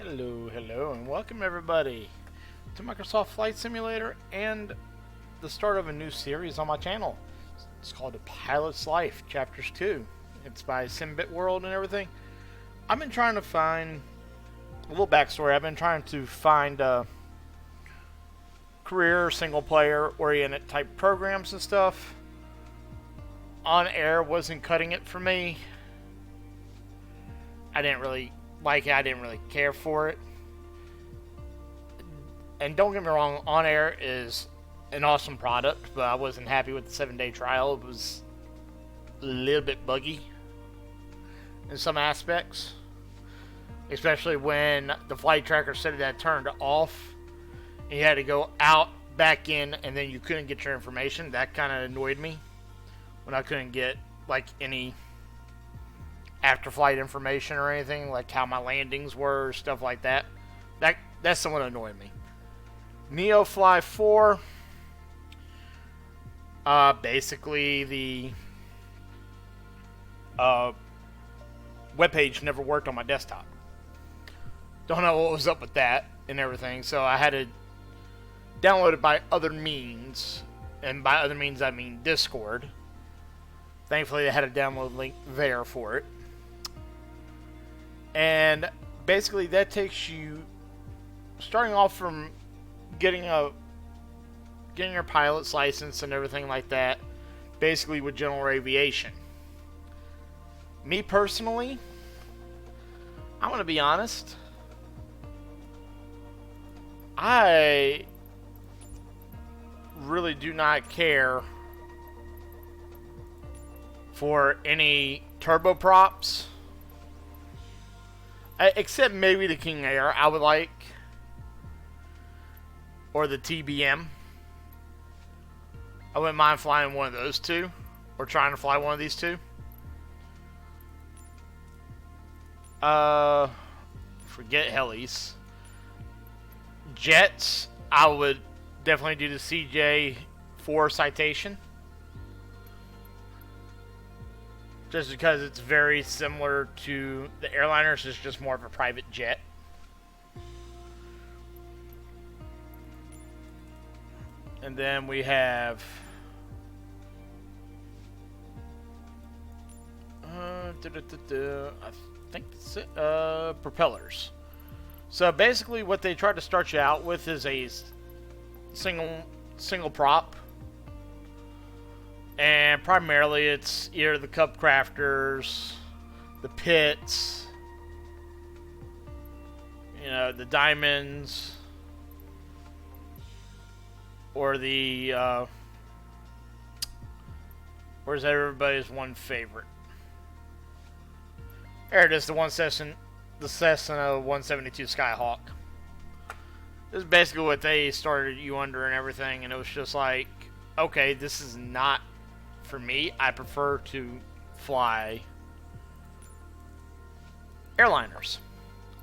Hello, and welcome everybody to Microsoft Flight Simulator and the start of a new series on my channel. It's called A Pilot's Life, Chapters 2. It's by Simbit World and everything. I've been trying to find a little backstory. I've been trying to find career, single-player, oriented type programs and stuff. OnAir wasn't cutting it for me. I didn't really like it. I didn't really care for it. And don't get me wrong, OnAir is an awesome product, but I wasn't happy with the 7-day trial. It was a little bit buggy in some aspects, especially when the flight tracker said it had turned off and you had to go out, back in, and then you couldn't get your information. That kind of annoyed me when I couldn't get like any after flight information or anything, like how my landings were, stuff like that. That's somewhat annoyed me. NeoFly 4, basically the webpage never worked on my desktop. Don't know what was up with that and everything, so I had to download it by other means, and by other means I mean Discord. Thankfully they had a download link there for it. And basically that takes you, starting off from getting your pilot's license and everything like that, basically with general aviation. Me personally, I'm going to be honest, I really do not care for any turboprops. Except maybe the King Air, I would like. Or the TBM. I wouldn't mind flying one of those two. Or trying to fly one of these two. Forget helis. Jets, I would definitely do the CJ4 Citation. Just because it's very similar to the airliners, it's just more of a private jet. And then we have I think that's it. Propellers. So basically what they try to start you out with is a single prop. And primarily it's either the Cub Crafters, the Pits, the Diamonds, or the, where's everybody's one favorite? There it is, the Cessna 172 Skyhawk. This is basically what they started you under and everything, and it was just like, okay, this is not for me. I prefer to fly airliners.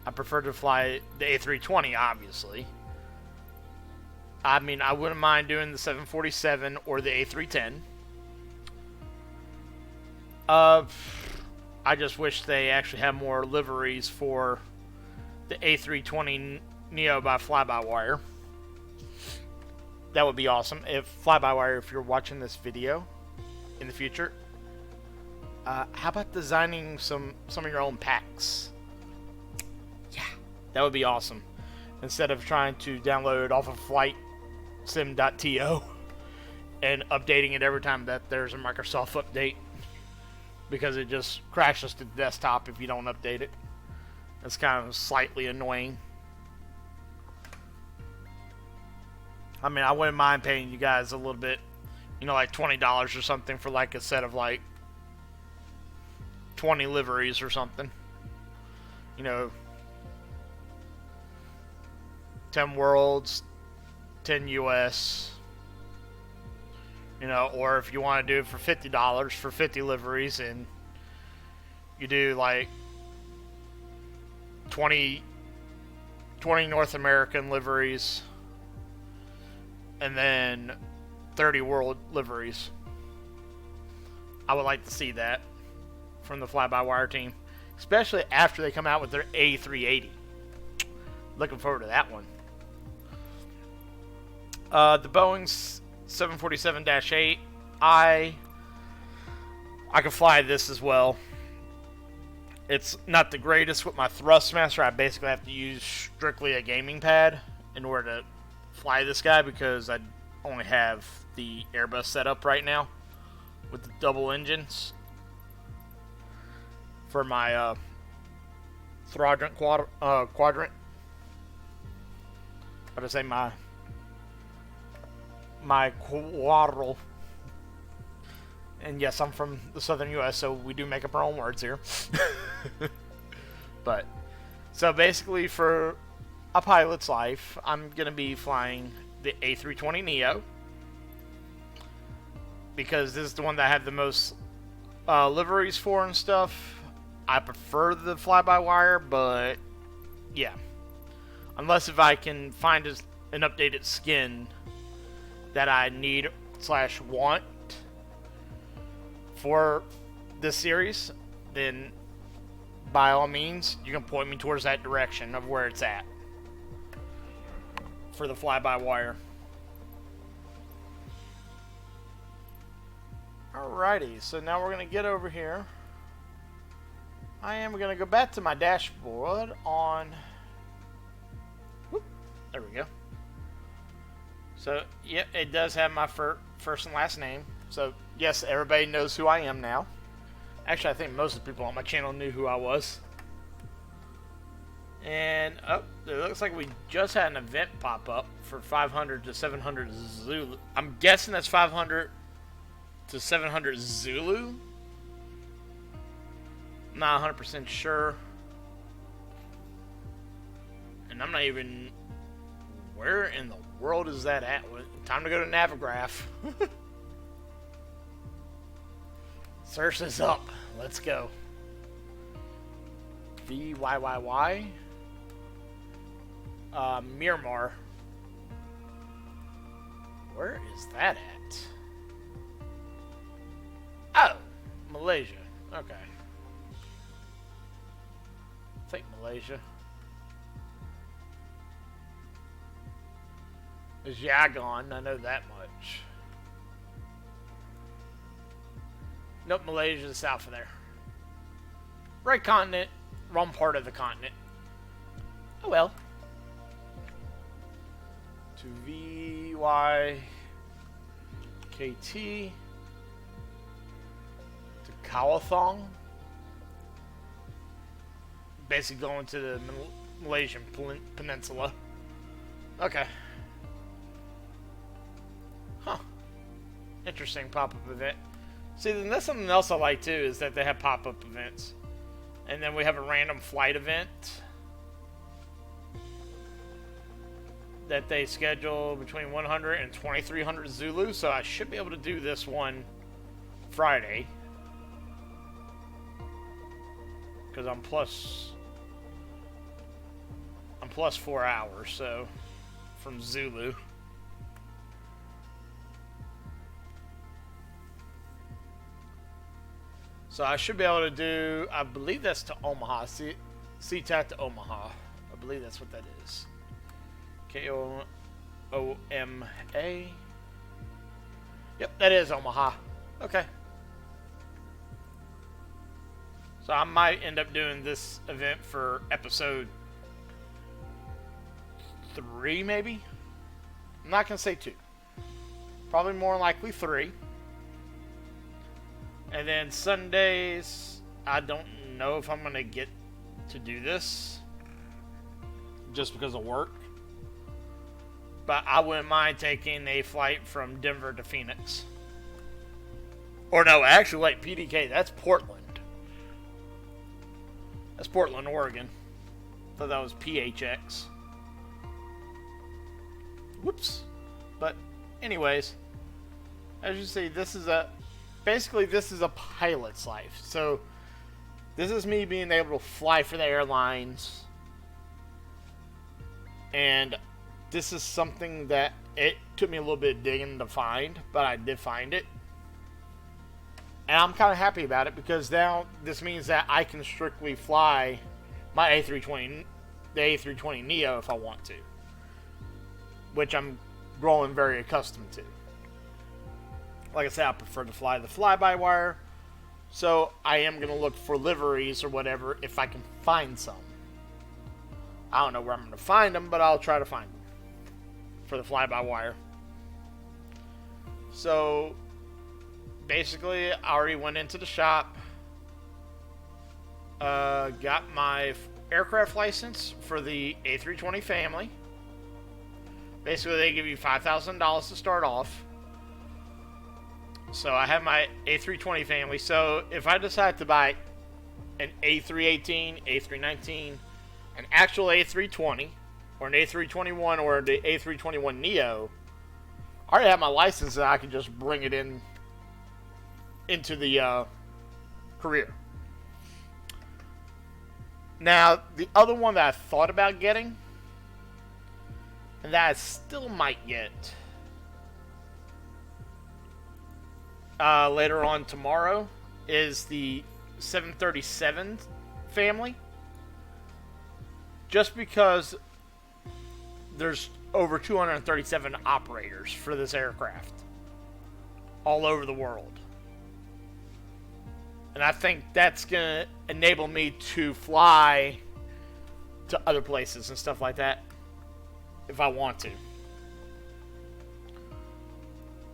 I prefer to fly the A320, obviously. I mean, I wouldn't mind doing the 747 or the A310. I just wish they actually had more liveries for the A320 Neo by fly-by-wire. That would be awesome. If fly-by-wire, if you're watching this video in the future, how about designing some of your own packs? Yeah, that would be awesome. Instead of trying to download off of flightsim.to and updating it every time that there's a Microsoft update, because it just crashes to the desktop if you don't update it. It's kind of slightly annoying. I mean, I wouldn't mind paying you guys a little bit, like $20 or something for like a set of like 20 liveries or something. 10 worlds, 10 US. Or if you want to do it for $50 for 50 liveries, and you do like 20 North American liveries, and then 30 world liveries. I would like to see that from the fly-by-wire team, especially after they come out with their A380. looking forward to that one. The Boeing's 747-8, I can fly this as well. It's not the greatest with my Thrustmaster. I basically have to use strictly a gaming pad in order to fly this guy because I only have the Airbus set up right now with the double engines for my quadrant. But I say my quadral. And yes, I'm from the southern U.S., so we do make up our own words here. But, so basically for a pilot's life, I'm going to be flying the A320neo. Because this is the one that I have the most liveries for and stuff. I prefer the fly-by-wire, but yeah. Unless if I can find an updated skin that I need / want for this series, then by all means, you can point me towards that direction of where it's at for the fly-by-wire. Alrighty, so now we're going to get over here. I am going to go back to my dashboard on... Whoop, there we go. So, yep, it does have my first and last name. So, yes, everybody knows who I am now. Actually, I think most of the people on my channel knew who I was. And, oh, it looks like we just had an event pop up for 500 to 700 Zulu. I'm guessing that's 500 to 700 Zulu. Not 100% sure. And I'm not even... Where in the world is that at? Time to go to Navigraph. Search this up. Let's go. VYYY. Myanmar. Where is that at? Oh, Malaysia. Okay. I think Malaysia. There's Yangon, I know that much. Nope, Malaysia is south of there. Right continent, wrong part of the continent. Oh well. To VYKT. To Kaohsiung. Basically going to the Malaysian peninsula. Okay. Huh. Interesting pop-up event. See, then that's something else I like too, is that they have pop-up events. And then we have a random flight event that they schedule between 100 and 2300 Zulu, so I should be able to do this one Friday. Because I'm plus 4 hours, so from Zulu. So I should be able to do, I believe that's to Omaha, SeaTac to Omaha. I believe that's what that is. K-O-M-A. Yep, that is Omaha. Okay. So I might end up doing this event for episode 3, maybe? I'm not going to say 2. Probably more likely 3. And then Sundays, I don't know if I'm going to get to do this. Just because of work. But I wouldn't mind taking a flight from Denver to Phoenix. Or no, actually, like PDK, that's Portland. That's Portland, Oregon. Thought that was PHX. Whoops. But, anyways. As you see, this is a... Basically, this is a pilot's life. So, this is me being able to fly for the airlines. And this is something that it took me a little bit of digging to find, but I did find it. And I'm kind of happy about it because now this means that I can strictly fly my A320 the A320neo if I want to, which I'm growing very accustomed to. Like I said, I prefer to fly the fly-by-wire, so I am going to look for liveries or whatever if I can find some. I don't know where I'm going to find them, but I'll try to find them for the fly-by-wire. So, basically, I already went into the shop, got my aircraft license for the A320 family. Basically, they give you $5,000 to start off. So I have my A320 family. So if I decide to buy an A318, A319, an actual A320, or an A321, or the A321neo, I already have my license and I can just bring it into the career. Now, the other one that I thought about getting, and that I still might get later on tomorrow, is the 737 family. Just because there's over 237 operators for this aircraft all over the world. And I think that's going to enable me to fly to other places and stuff like that if I want to.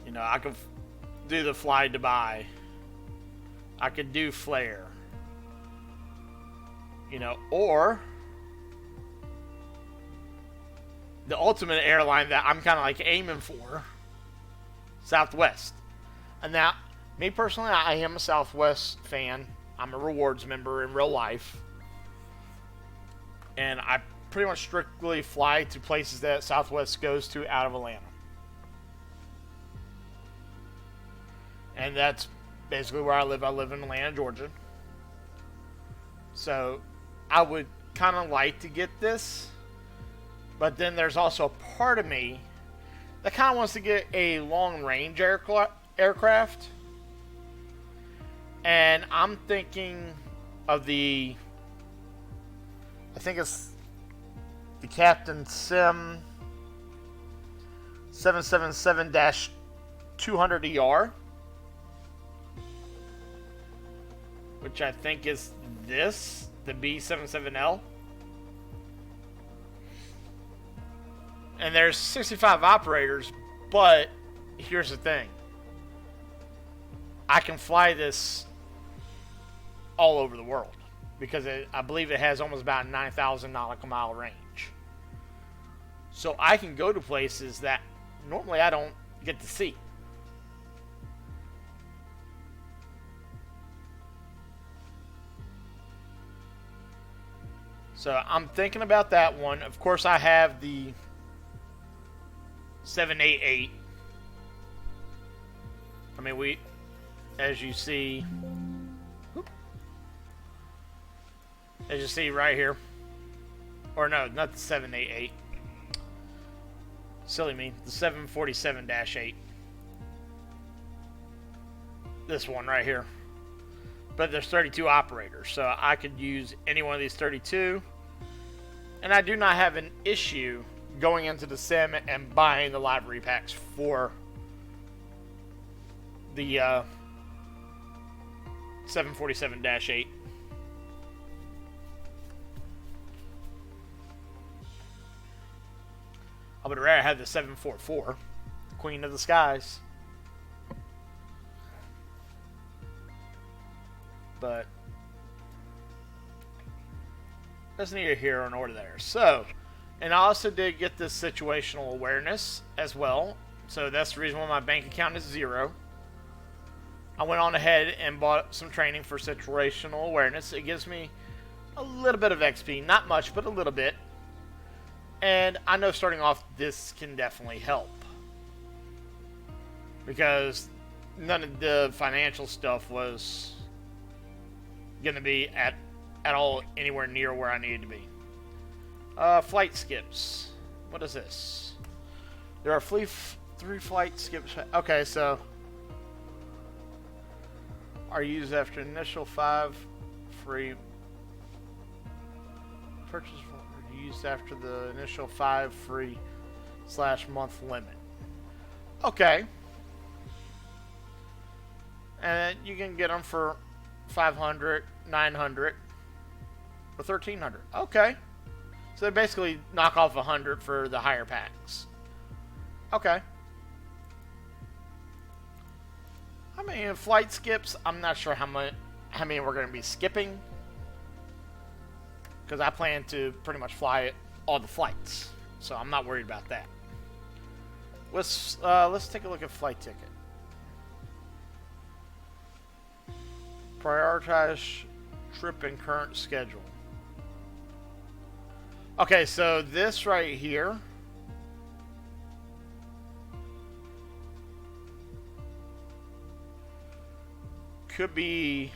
You know, I could do the fly Dubai. I could do Flare. You know, or the ultimate airline that I'm kind of like aiming for, Southwest. And now, me personally, I am a Southwest fan. I'm a rewards member in real life. And I pretty much strictly fly to places that Southwest goes to out of Atlanta. And that's basically where I live. I live in Atlanta, Georgia. So I would kind of like to get this. But then there's also a part of me that kind of wants to get a long-range aircraft. And I'm thinking of the, I think it's the Captain Sim 777-200ER, which I think is this, the B77L. And there's 65 operators, but here's the thing. I can fly this all over the world because I believe it has almost about 9,000 nautical mile range. So I can go to places that normally I don't get to see. So I'm thinking about that one. Of course, I have the 788. I mean, as you see right here, or no, not the 788. Silly me, the 747-8. This one right here. But there's 32 operators, so I could use any one of these 32. And I do not have an issue going into the sim and buying the livery packs for the 747-8. I would rather have the 744, Queen of the Skies. But that's neither here nor there. So, and I also did get this situational awareness as well. So that's the reason why my bank account is 0. I went on ahead and bought some training for situational awareness. It gives me a little bit of XP. Not much, but a little bit. And I know starting off, this can definitely help. Because none of the financial stuff was going to be at all anywhere near where I needed to be. Flight skips. What is this? There are 3 flight skips. Okay, so are used after initial 5 free purchase used after the initial 5 free / month limit. Okay. And you can get them for 500, 900, or 1300. Okay. So they basically knock off 100 for the higher packs. Okay. I mean, flight skips, I'm not sure how many we're going to be skipping, because I plan to pretty much fly all the flights, so I'm not worried about that. Let's take a look at flight ticket. Prioritize trip and current schedule. Okay, so this right here could be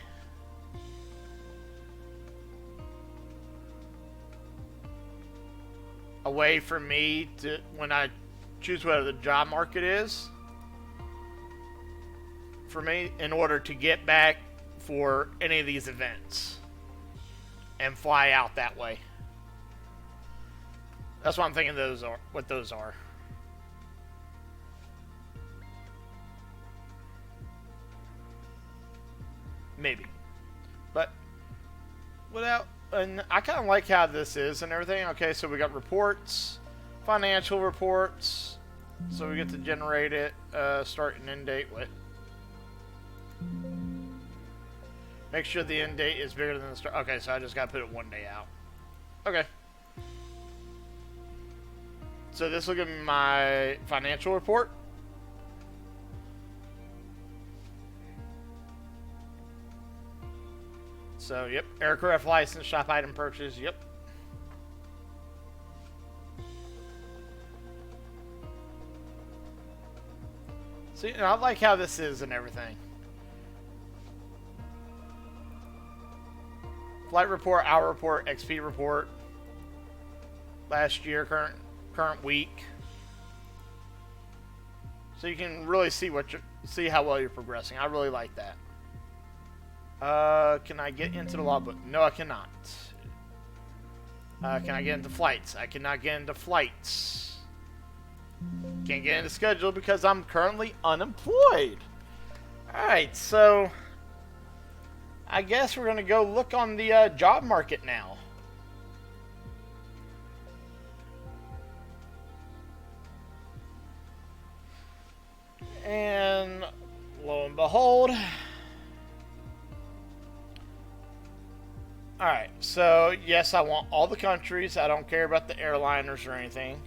a way for me to, when I choose whether the job market is, for me, in order to get back for any of these events and fly out that way. That's what I'm thinking those are, what those are. Maybe. But without, and I kind of like how this is and everything. Okay, so we got reports, financial reports. So we get to generate it, start and end date with. Make sure the end date is bigger than the start. Okay, so I just got to put it 1 day out. Okay. So this will give me my financial report. So, yep, aircraft license, shop item purchase, yep. See, I like how this is and everything. Flight report, hour report, XP report. Last year, current week. So you can really see how well you're progressing. I really like that. Can I get into the logbook? No, I cannot. Can I get into flights? I cannot get into flights. Can't get into schedule because I'm currently unemployed. Alright, so I guess we're going to go look on the job market now. And lo and behold. Alright, so yes, I want all the countries. I don't care about the airliners or anything.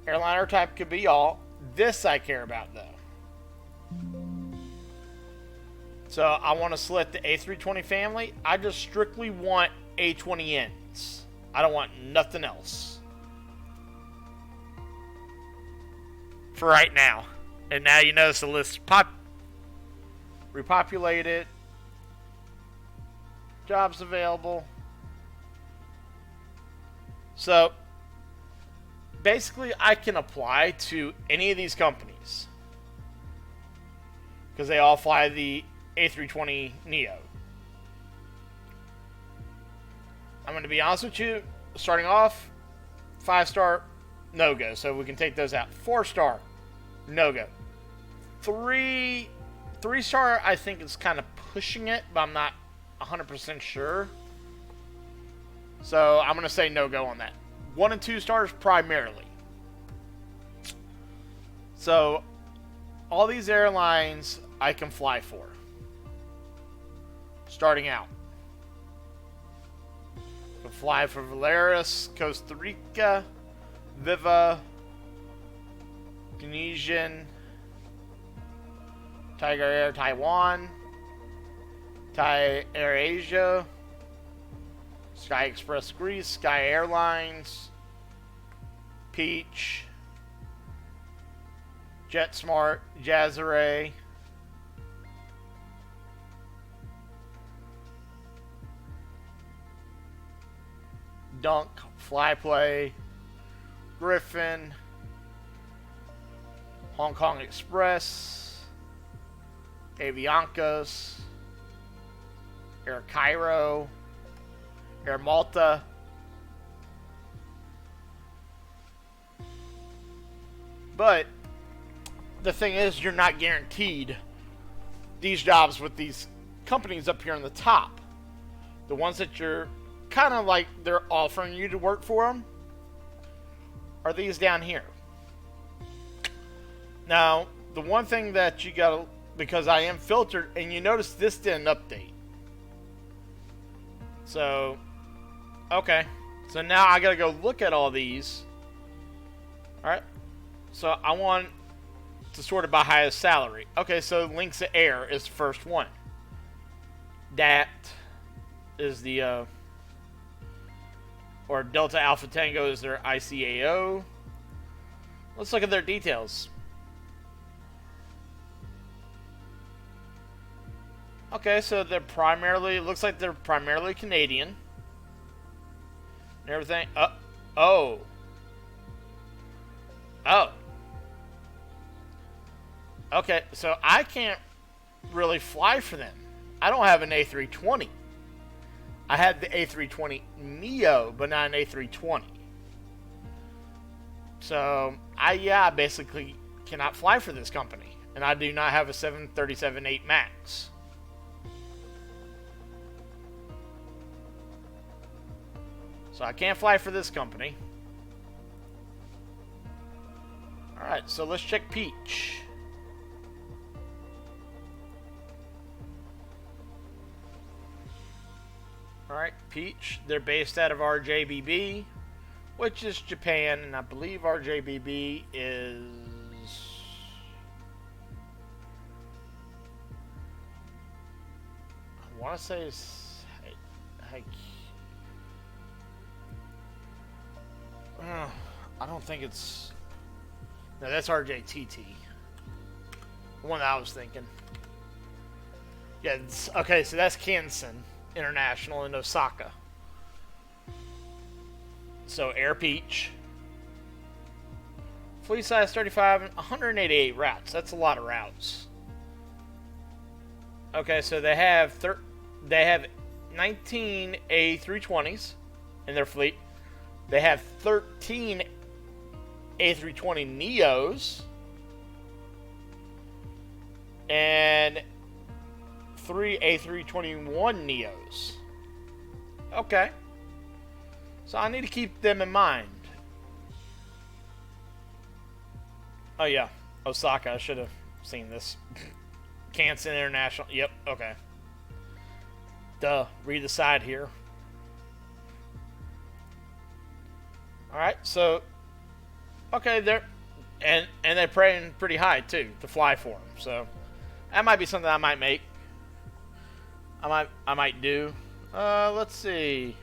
Airliner type could be all. This I care about, though. So I want to select the A320 family. I just strictly want A20Ns. I don't want nothing else. For right now. And now you notice the list repopulated. Jobs available. So basically I can apply to any of these companies because they all fly the A320 Neo. I'm going to be honest with you, starting off, 5-star, no-go, so we can take those out. 4-star, no-go. 3-star, I think is kind of pushing it, but I'm not 100% sure. So I'm going to say no-go on that. 1 and 2 stars primarily. So all these airlines I can fly for. Starting out. I can fly for Volaris, Costa Rica, Viva, Tunisian, Tiger Air Taiwan, Thai Air Asia, Sky Express Greece, Sky Airlines, Peach, JetSmart, Jazzare, Dunk, Flyplay, Griffin, Hong Kong Express, Aviancas, Air Cairo, Air Malta, But the thing is, you're not guaranteed these jobs with these companies up here on the top. The ones that you're kind of like they're offering you to work for them are these down here. Now, the one thing that you gotta, because I am filtered, and you notice this didn't update. So, okay. So now I gotta go look at all these. Alright. So I want to sort it by highest salary. Okay, so Links to Air is the first one. That is the, or Delta Alpha Tango is their ICAO. Let's look at their details. Okay, so they're primarily, it looks like they're primarily Canadian. And everything. Oh. Okay, so I can't really fly for them. I don't have an A320. I had the A320 Neo, but not an A320. So, I basically cannot fly for this company. And I do not have a 737-8 MAX. So I can't fly for this company. Alright, so let's check Peach. Alright, Peach. They're based out of RJBB, which is Japan, and I believe RJBB is... I want to say it's... I don't think it's... No, that's RJTT. The one that I was thinking. Yeah, okay, so that's Kansen International in Osaka. So, Air Peach. Fleet size 35 and 188 routes. That's a lot of routes. Okay, so they have 19 A320s in their fleet. They have 13 A320 Neos and 3 A321 Neos. Okay. So I need to keep them in mind. Oh yeah, Osaka. I should have seen this. Kansen International. Yep, okay. Duh. Read the side here. Alright, so... Okay, they're... And they're paying pretty high, too, to fly for them. So, that might be something I might make. I might do. Let's see.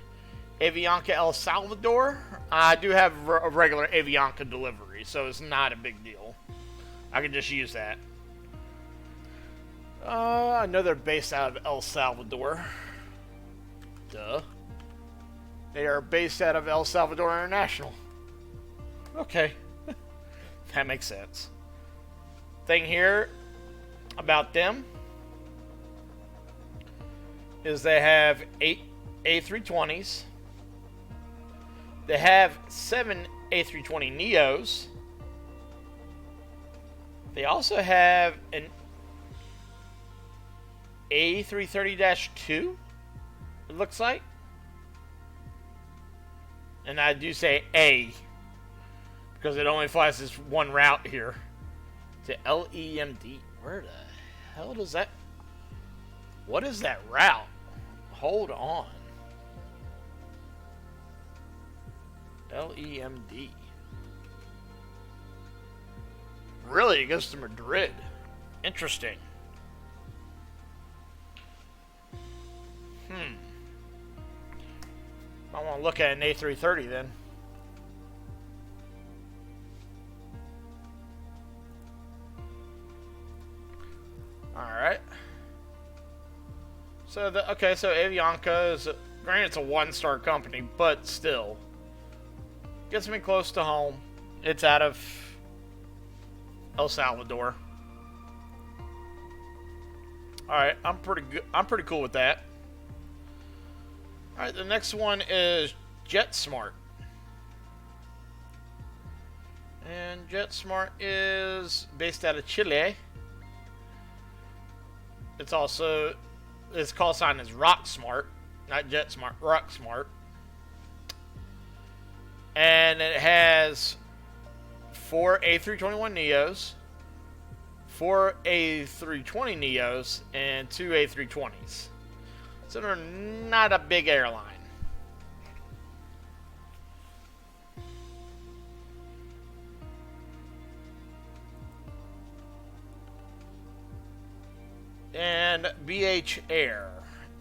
Avianca El Salvador. I do have a regular Avianca delivery, so it's not a big deal. I can just use that. I know they're based out of El Salvador. Duh. They are based out of El Salvador International. Okay. That makes sense. Thing here about them is they have 8 A320s. They have 7 A320 Neos. They also have an A330-2, it looks like. And I do say A, because it only flies this one route here to LEMD. Where the hell does that... What is that route? Hold on. LEMD. Really? It goes to Madrid. Interesting. I want to look at an A330 then. Alright. So, okay, so Avianca is, granted it's a one-star company, but still. Gets me close to home. It's out of El Salvador. Alright, I'm pretty cool with that. Alright, the next one is JetSmart. And JetSmart is based out of Chile. It's also, its call sign is RockSmart, not JetSmart, RockSmart. And it has 4 A321neos, 4 A320neos, and 2 A320s. So they're not a big airline. And BH Air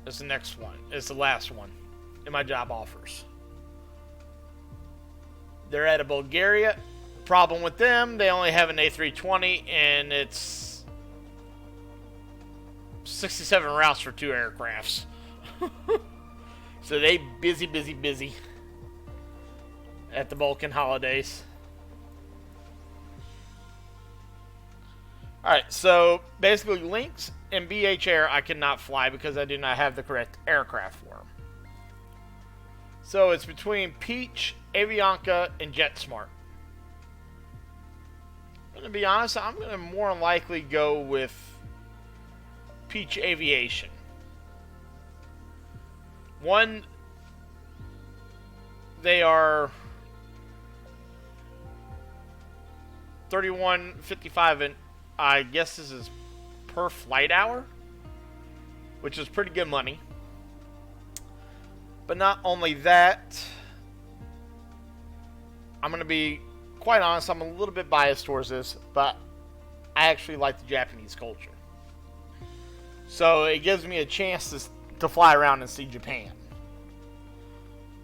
is the next one. It's the last one in my job offers. They're out of Bulgaria. Problem with them, they only have an A320 and it's 67 routes for 2 aircrafts. So they busy at the Balkan holidays. Alright, so basically Lynx and BH Air I cannot fly because I do not have the correct aircraft for them. So it's between Peach, Avianca, and JetSmart. I'm going to be honest, I'm going to more likely go with Peach Aviation. One, they are $31.55 and I guess this is per flight hour, which is pretty good money. But not only that, I'm going to be quite honest, I'm a little bit biased towards this, but I actually like the Japanese culture. So it gives me a chance to fly around and see Japan.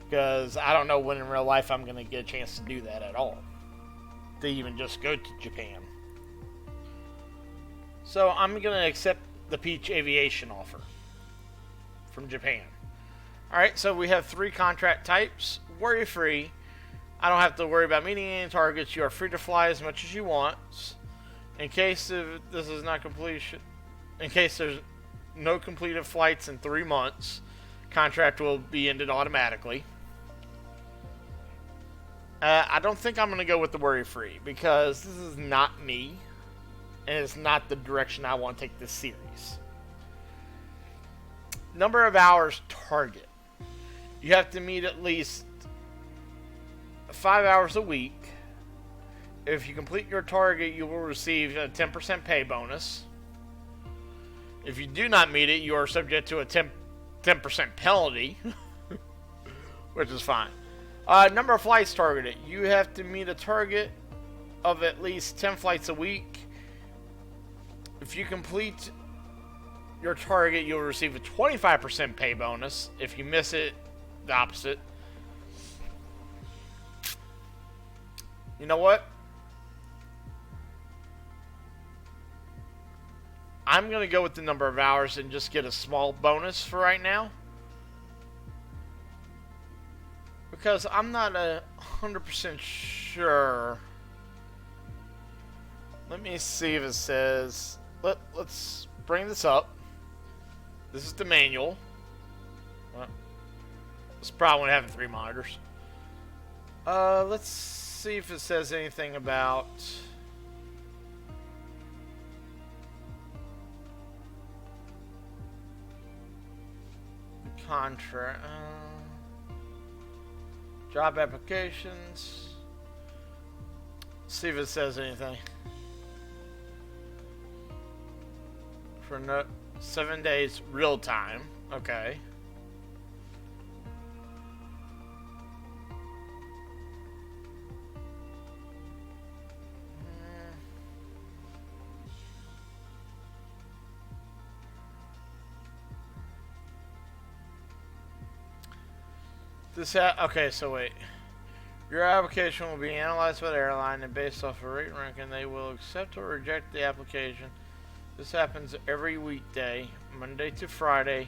Because I don't know when in real life I'm going to get a chance to do that at all. To even just go to Japan. So I'm going to accept the Peach Aviation offer from Japan. Alright, so we have 3 contract types. Worry free. I don't have to worry about meeting any targets. You are free to fly as much as you want. In case this is not completion, in case there's no completed flights in 3 months, contract will be ended automatically. I don't think I'm going to go with the worry free because this is not me. And it's not the direction I want to take this series. Number of hours target. You have to meet at least 5 hours a week. If you complete your target, you will receive a 10% pay bonus. If you do not meet it, you are subject to a 10% penalty. Which is fine. Number of flights targeted. You have to meet a target of at least 10 flights a week. If you complete your target, you'll receive a 25% pay bonus. If you miss it, the opposite. You know what? I'm going to go with the number of hours and just get a small bonus for right now. Because I'm not 100% sure. Let me see if it says... Let's bring this up. This is the manual. Well, it's probably having 3 monitors. Let's see if it says anything about the contract. Job applications. See if it says anything. For 7 days real time. Okay. Okay, so wait. Your application will be analyzed by the airline and based off of rate ranking, they will accept or reject the application. This happens every weekday, Monday to Friday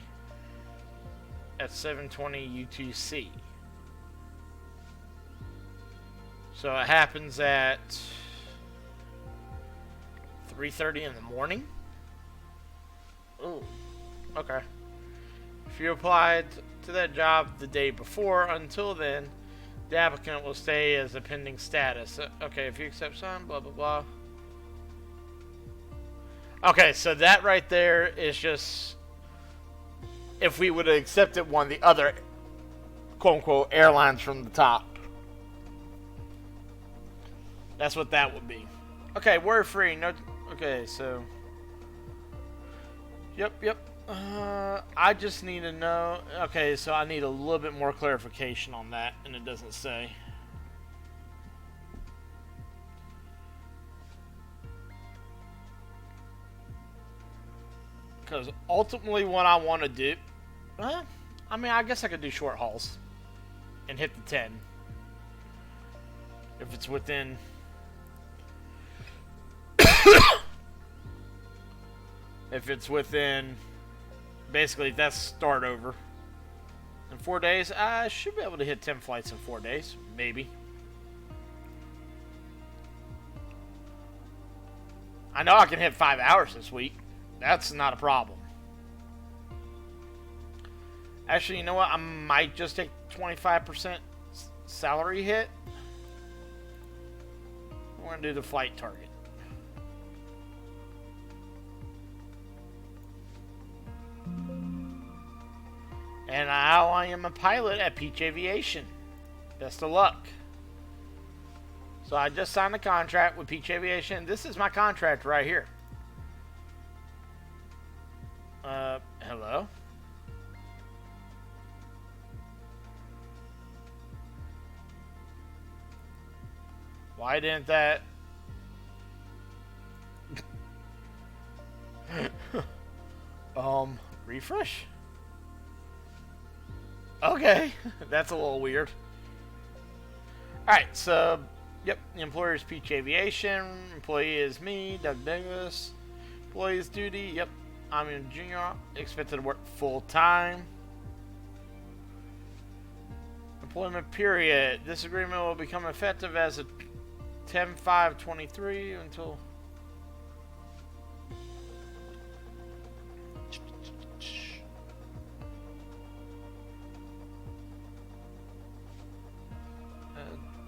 at 7:20 UTC. So it happens at 3:30 in the morning? Ooh, okay. If you applied to that job the day before, until then, The applicant will stay as a pending status. Okay, if you accept some, blah, blah, blah. Okay, so that right there is just if we would have accepted one of the other quote-unquote airlines from the top. That's what that would be. Okay, worry-free. No. Okay, so. Yep. I just need to know. Okay, so I need a little bit more clarification on that, and it doesn't say. Because ultimately, what I want to do. I mean, I guess I could do short hauls and hit the 10 if it's within. If it's within, basically that's start over. In 4 days, I should be able to hit 10 flights in 4 days, maybe. I know I can hit 5 hours this week. That's not a problem. Actually, you know what? I might just take 25% salary hit. We're going to do the flight target. And now I am a pilot at Peach Aviation. Best of luck. So I just signed a contract with Peach Aviation. This is my contract right here. Hello? Why didn't that... refresh? Okay, that's a little weird. Alright, so, yep, the employer is Peach Aviation, employee is me, Doug Douglas. Employee's duty, yep, I'm a junior, expected to work full-time. Employment period, this agreement will become effective as of 10/5/23 until...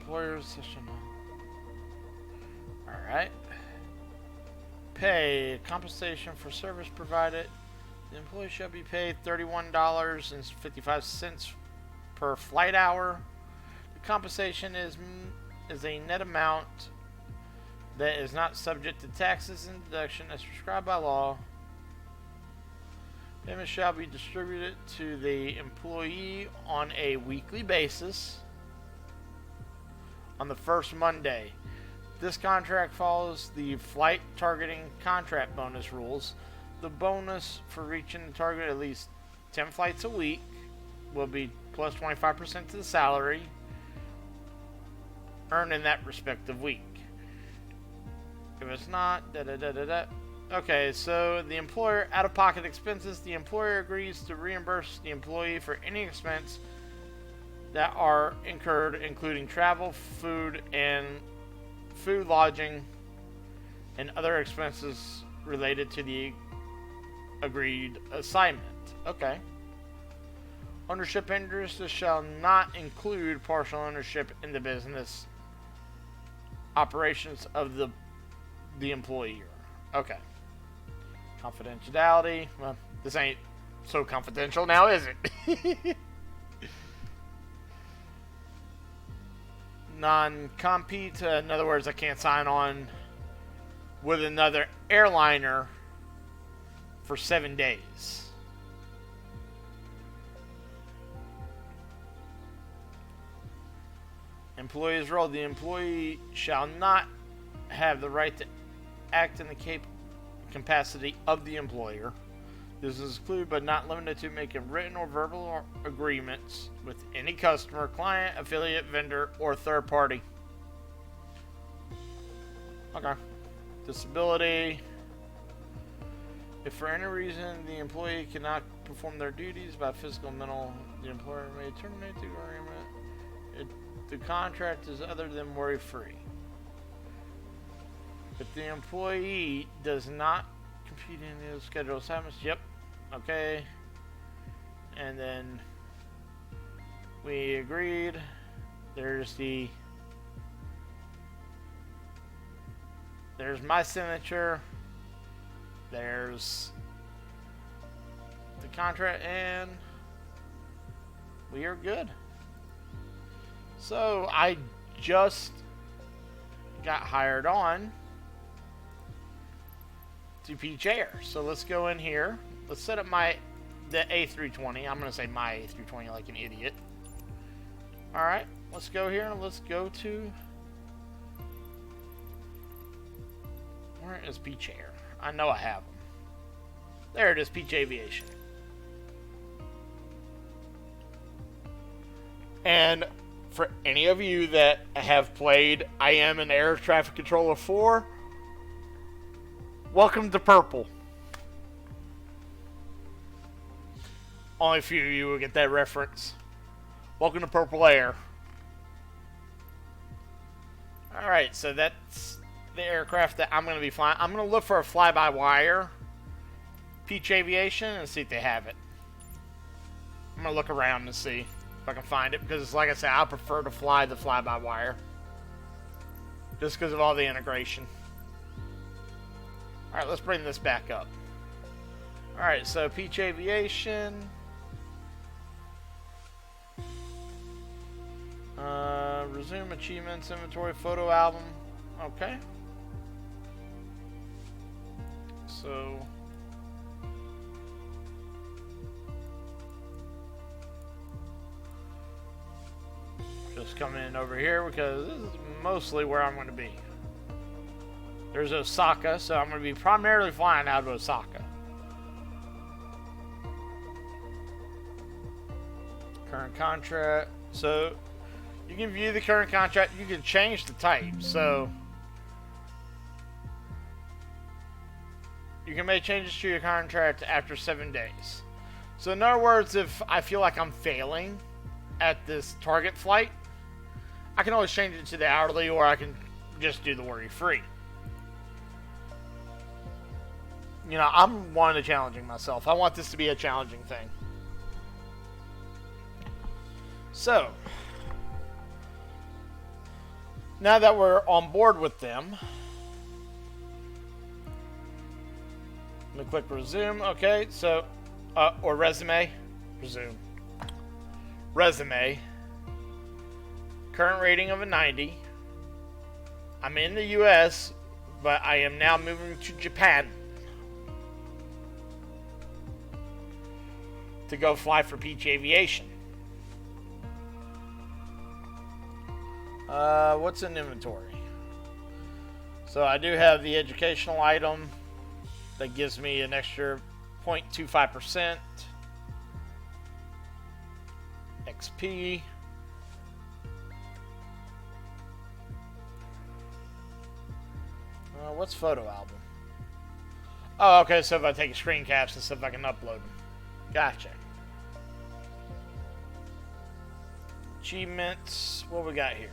Employer session. Alright. Pay. Compensation for service provided. The employee shall be paid $31.55 per flight hour. The compensation is a net amount that is not subject to taxes and deduction as prescribed by law. Payment shall be distributed to the employee on a weekly basis on the first Monday. This contract follows the flight targeting contract bonus rules. The bonus for reaching the target at least 10 flights a week will be plus 25% to the salary earned in that respective week. If it's not, Okay, so the employer out-of-pocket expenses. The employer agrees to reimburse the employee for any expense that are incurred, including travel, food, lodging, and other expenses related to the agreed assignment. Okay. Ownership interests shall not include partial ownership in the business operations of the employer. Okay. Confidentiality. Well, this ain't so confidential now, is it? Non-compete, in other words, I can't sign on with another airliner for 7 days. Employee's role. The employee shall not have the right to act in the capacity of the employer. This is included but not limited to making written or verbal agreements with any customer, client, affiliate, vendor, or third party. Okay. Disability. If for any reason the employee cannot perform their duties by physical or mental, the employer may terminate the agreement. The contract is other than worry-free. If the employee does not compete in the scheduled assignments, yep. Okay. And then we agreed. There's my signature. There's the contract, and we are good. So I just got hired on to Peach Air. So let's go in here. Let's set up the A320. I'm gonna say my A320 like an idiot. All right, let's go here and let's go to, where is Peach Air? I know I have them. There it is, Peach Aviation. And for any of you that have played I Am an Air Traffic Controller 4, welcome to Purple. Only a few of you will get that reference. Welcome to Purple Air. Alright, so that's the aircraft that I'm going to be flying. I'm going to look for a fly-by-wire Peach Aviation and see if they have it. I'm going to look around and see if I can find it, because like I said, I prefer to fly the fly-by-wire just because of all the integration. Alright, let's bring this back up. Alright, so Peach Aviation. Resume achievements, inventory, photo album. Okay. So just coming in over here because this is mostly where I'm going to be. There's Osaka, so I'm going to be primarily flying out of Osaka. Current contract. So you can view the current contract. You can change the type. So you can make changes to your contract after 7 days. So in other words, if I feel like I'm failing at this target flight, I can always change it to the hourly, or I can just do the worry-free. You know, I'm one to challenging myself. I want this to be a challenging thing. So now that we're on board with them, let me click resume. Okay, so or resume, resume, resume. Current rating of a 90. I'm in the US, but I am now moving to Japan to go fly for Peach Aviation. What's in inventory? So I do have the educational item that gives me an extra 0.25% XP. What's photo album? Oh, okay, so if I take screen caps and stuff, I can upload them. Gotcha. Achievements. What we got here?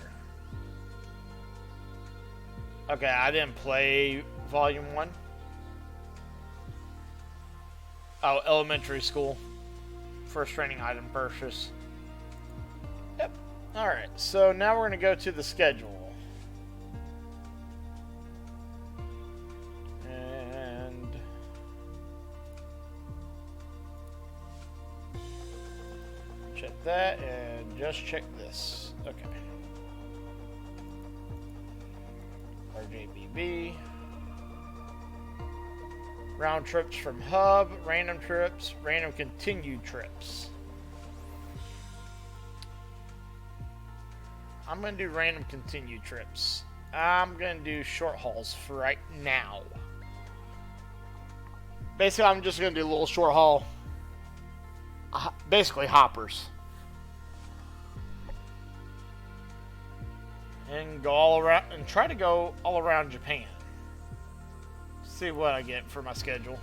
Okay, I didn't play Volume 1. Oh, elementary school. First training item purchase. Yep. Alright, so now we're going to go to the schedule. And check that, and just check this. Okay. RJBB. Round trips from hub, random trips, random continued trips. I'm going to do random continued trips. I'm going to do short hauls for right now. Basically, I'm just going to do a little short haul. Basically, hoppers. And go all around, and try to go all around Japan. See what I get for my schedule.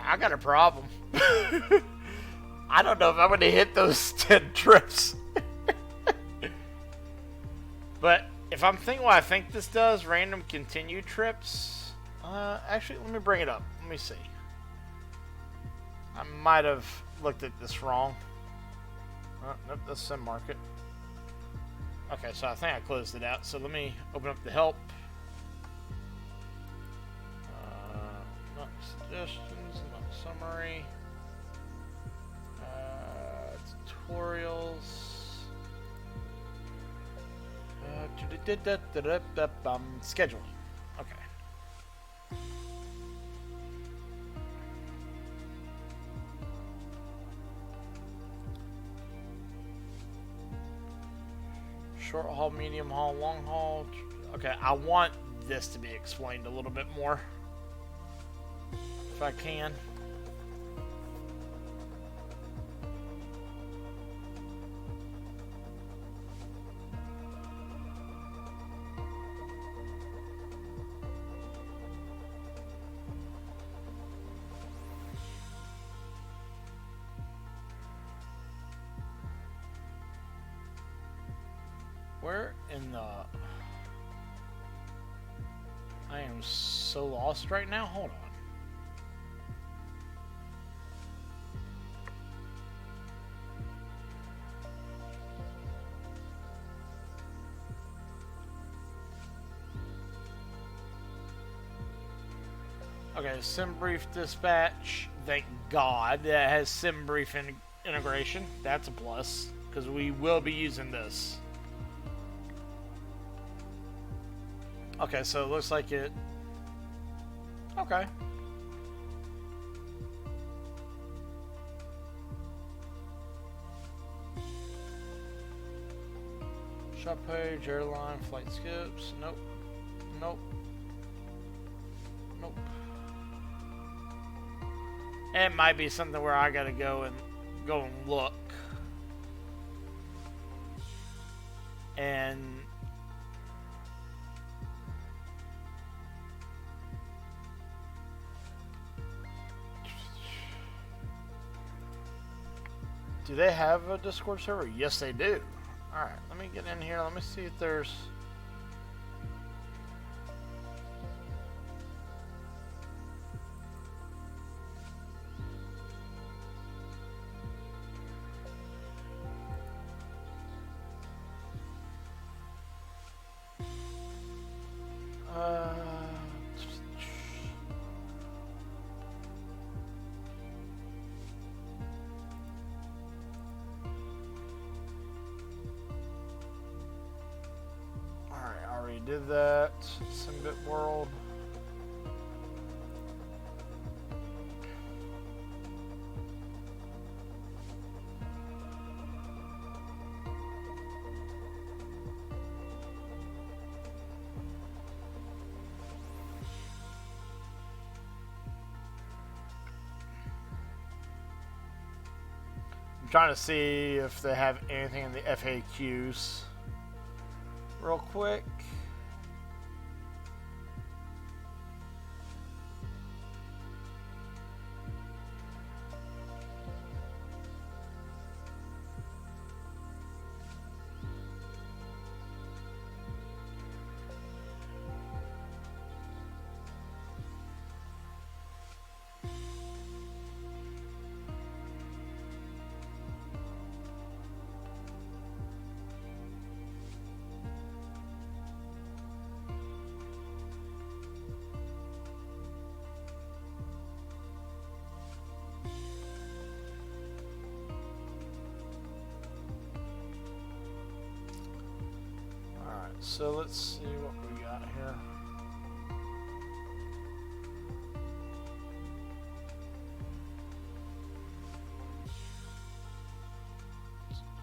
I got a problem. I don't know if I'm going to hit those 10 trips. But if I'm thinking what I think this does, random continued trips. Actually, let me bring it up. Let me see. I might have looked at this wrong. Oh, nope, that's sim market. Okay, so I think I closed it out. So let me open up the help. Not suggestions, not summary. Tutorials. Scheduling. Okay. Short haul, medium haul, long haul. Okay, I want this to be explained a little bit more. If I can. Where in the... I am so lost right now. Hold on. Okay, SimBrief dispatch. Thank God that has SimBrief integration. That's a plus, because we will be using this. Okay, so it looks like it... Okay. Shop page, airline, flight skips. Nope. Nope. Nope. It might be something where I gotta go and look. And do they have a Discord server? Yes, they do. Alright, let me get in here. Let me see if there's... did that. Simbit World. I'm trying to see if they have anything in the FAQs real quick. So let's see what we got here.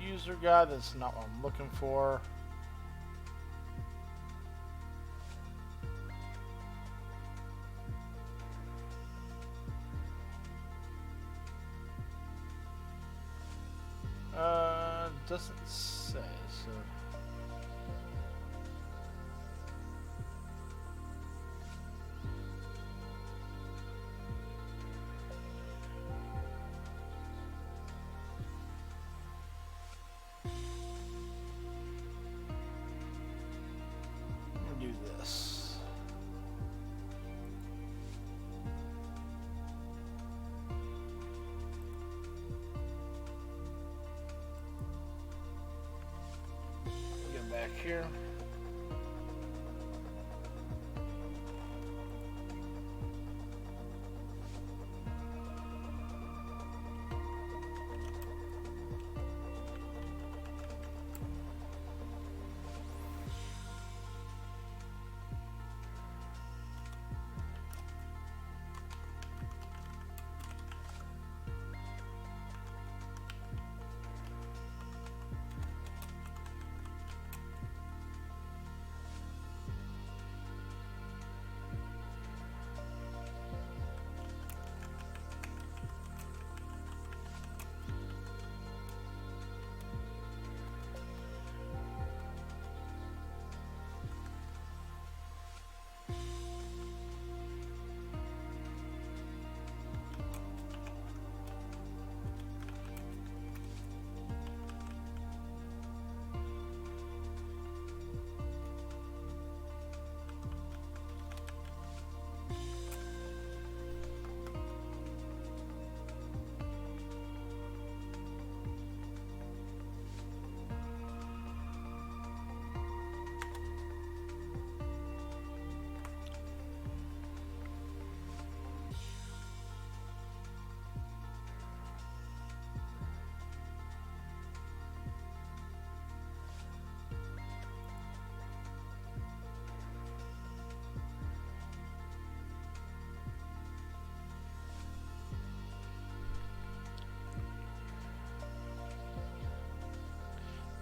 User guide, that's not what I'm looking for. Doesn't say, so... here.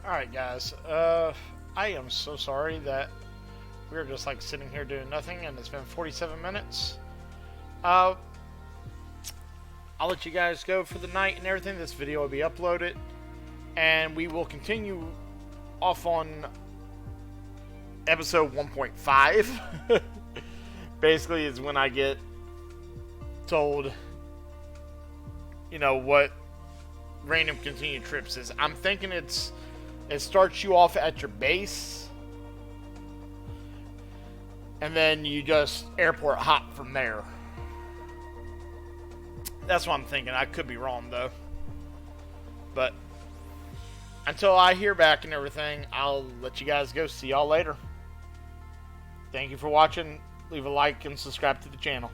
Alright guys, I am so sorry that we're just like sitting here doing nothing and it's been 47 minutes. I'll let you guys go for the night and everything. This video will be uploaded and we will continue off on episode 1.5. Basically is when I get told, you know, what random continued trips is. I'm thinking it starts you off at your base and then you just airport hop from there. That's what I'm thinking. I could be wrong though, but until I hear back and everything, I'll let you guys go. See y'all later. Thank you for watching. Leave a like and subscribe to the channel.